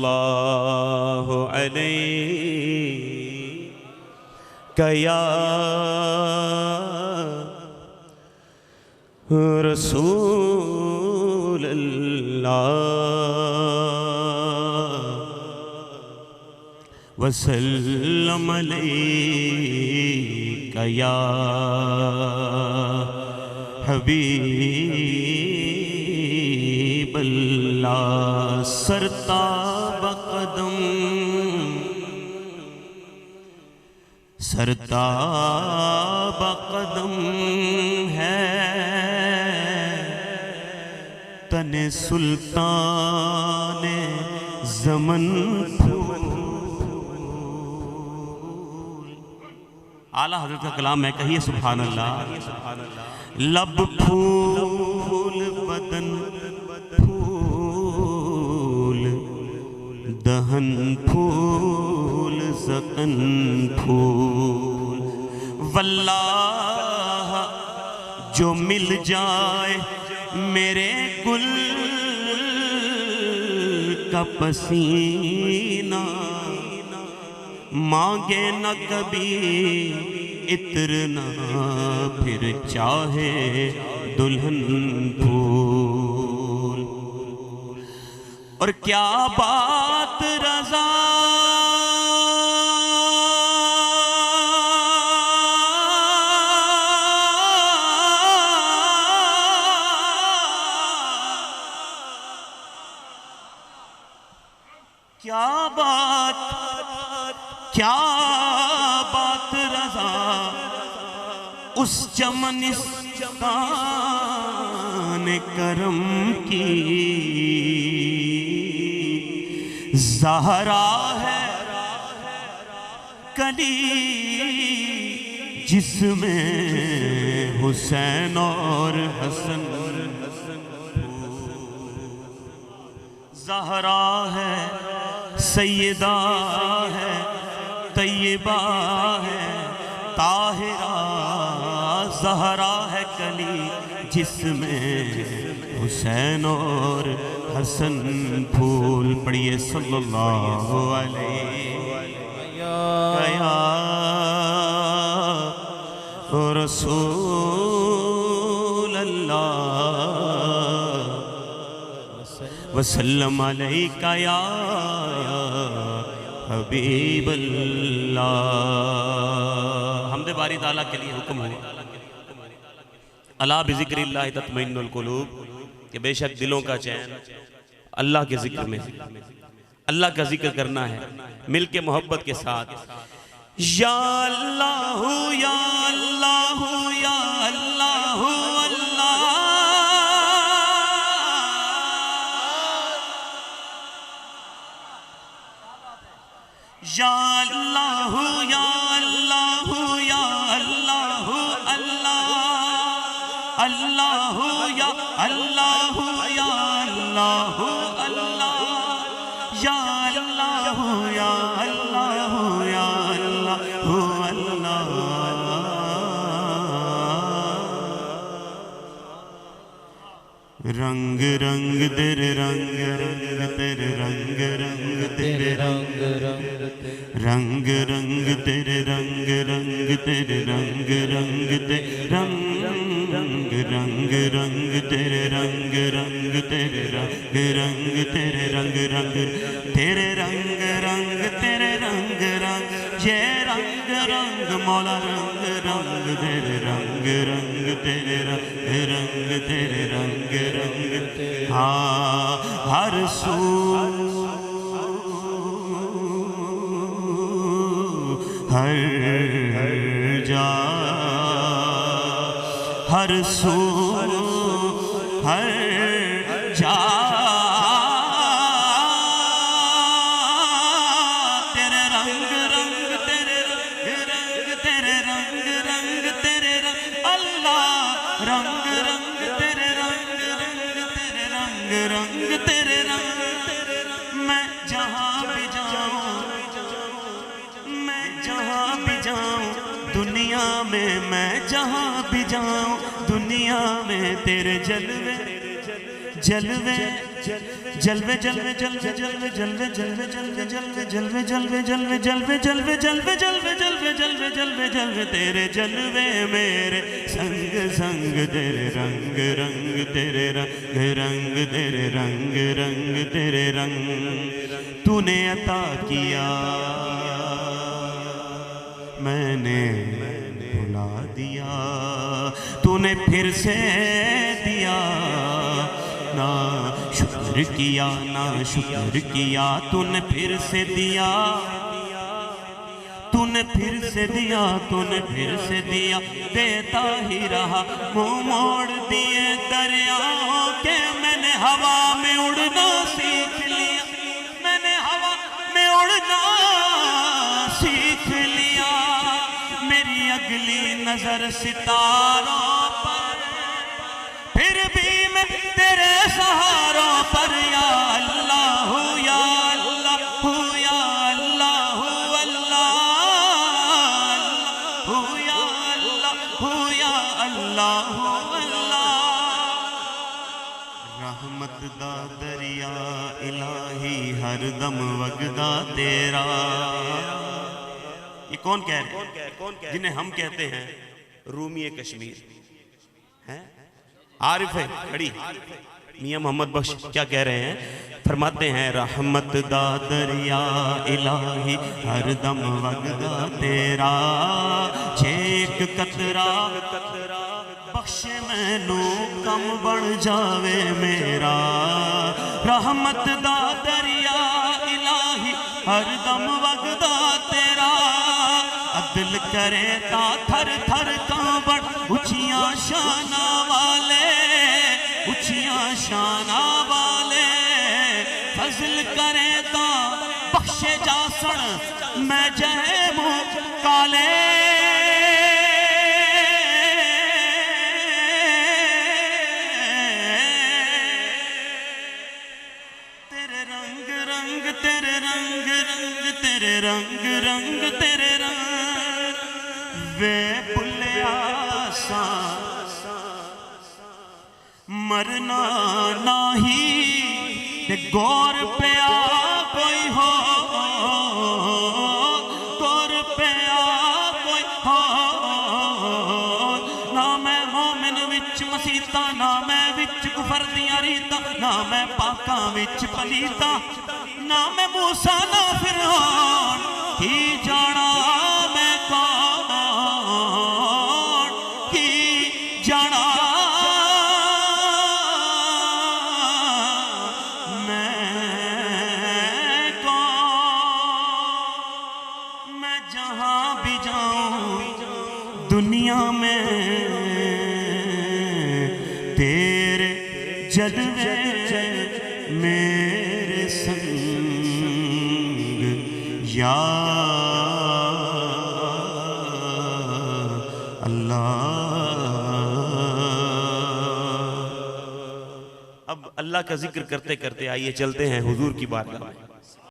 اللہ علیہ یا رسول اللہ وسلم علیک یا حبیب اللہ سرتاب قدم سرتاب قدم ہے تن سلطان زمن اعلیٰ حضرت کا کلام ہے، کہیے سبحان اللہ۔ لب پھول بدن پھول دہن پھول زکن پھول واللہ جو مل جائے میرے گل کا پسینہ مانگے نہ کبھی عطر نہ پھر چاہے دلہن پھول اور کیا بات رضا کیا بات رضا اس چمنستان کرم کی زہرا ہے کلی جس میں حسین اور حسن زہرا ہے سیدہ ہے طیبہ ہے طاہرہ زہرا ہے کلی جس میں حسین اور حسن پھول پڑھیے صلی اللہ علیہ یا رسول اللہ وسلم علیک یا حبیب اللہ۔ حمد باری تعالیٰ کے لیے حکم ہے الا بذکر اللہ تطمئن القلوب کہ بے شک دلوں کا چین اللہ کے ذکر میں، اللہ کا ذکر کرنا ہے مل کے محبت کے ساتھ۔ یا اللہ یا اللہ یا اللہ یا اللہ یا اللہ یا اللہ اللہ اللہ یا اللہ یا اللہ اللہ یا اللہ یا اللہ یا اللہ اللہ رنگ رنگ تیرے رنگ رنگ تیرے رنگ رنگ تیرے رنگ رنگ رنگ تیرے رنگ رنگ تیرے رنگ رنگ تیرے رنگ رنگ رنگ تیرے رنگ رنگ تیرے رنگ رنگ تیرے رنگ رنگ تیرے رنگ رنگ تیرے رنگ رنگ یہ رنگ رنگ مولا رنگ رنگ تیرے رنگ رنگ تیرے رنگ رنگ تیرے رنگ رنگ ہاں ہر سو ہر جا ہر سو ہر جا تیرے رنگ رنگ تیرے رنگ تیرے رنگ رنگ تیرے رنگ اللہ رنگ رنگ تیرے رنگ رنگ تیرے رنگ رنگ تیرے رنگ میں جہاں بھی جاؤں دنیا میں جہاں بھی جاؤں دنیا میں تیرے جلوے جلوے جلوے جلوے جلوے جلوے جلوے جلوے جلوے جلوے جلوے جلوے جلوے جلوے جلوے جلوے جلوے جلوے جلوے جلوے جلوے تیرے جلوے میرے سنگ سنگ تیرے رنگ رنگ تیرے رنگ رنگ تیرے رنگ رنگ تیرے رنگ تو نے عطا کیا میں نے بھلا دیا تو نے پھر سے دیا نہ شکر کیا نہ شکر کیا تو نے پھر سے دیا تو نے پھر سے دیا تو نے پھر سے دیا دیتا ہی رہا منہ موڑ دیے دریاؤں کے میں نے ہوا میں اڑنا سیکھ لیا میں نے ہوا میں اڑنا سیکھ لیا میری اگلی نظر ستاروں پر پھر بھی میں تیرے سہاروں پر یا اللہ یا اللہ یا اللہ اللہ یا اللہ یا اللہ رحمت دا دریا الہی ہر دم وگدا تیرا. یہ کون کہہ رہے ہیں؟ جنہیں ہم کہتے ہیں رومی کشمیر ہیں عارف ہے کھڑی میاں محمد بخش کیا کہہ رہے ہیں؟ فرماتے ہیں رحمت دا دریا الہی ہر دم وگدا تیرا چھیک قطرہ بخشے مینو کم بڑھ جاوے میرا رحمت دا دریا الہی ہر دم وگدا تیرا عدل کرے تا تھر تھر کانبڑ اچھیاں شانہ والے اچھیاں شانہ والے فضل کرے تا بخشے جا سن میں جہے منہ کالے تیرے رنگ رنگ تیرے رنگ رنگ تیرے رنگ رنگ تیرے رنگ وے بھلیا سا مرنا نہیں تے گور پیا کوئی ہو گور پیا کوئی ہو نہ میں مومن وچ مسیطا نہ میں وچ کفر دیاں ریتا نہ میں پاکاں وچ پلیتا نہ میں موسیٰ نہ فرعون کی جانا میں کون کی جانا دنیا میں تیرے جلوے میرے سنگ یا اللہ. اب اللہ کا ذکر کرتے کرتے آئیے چلتے ہیں حضور کی بارگاہ میں.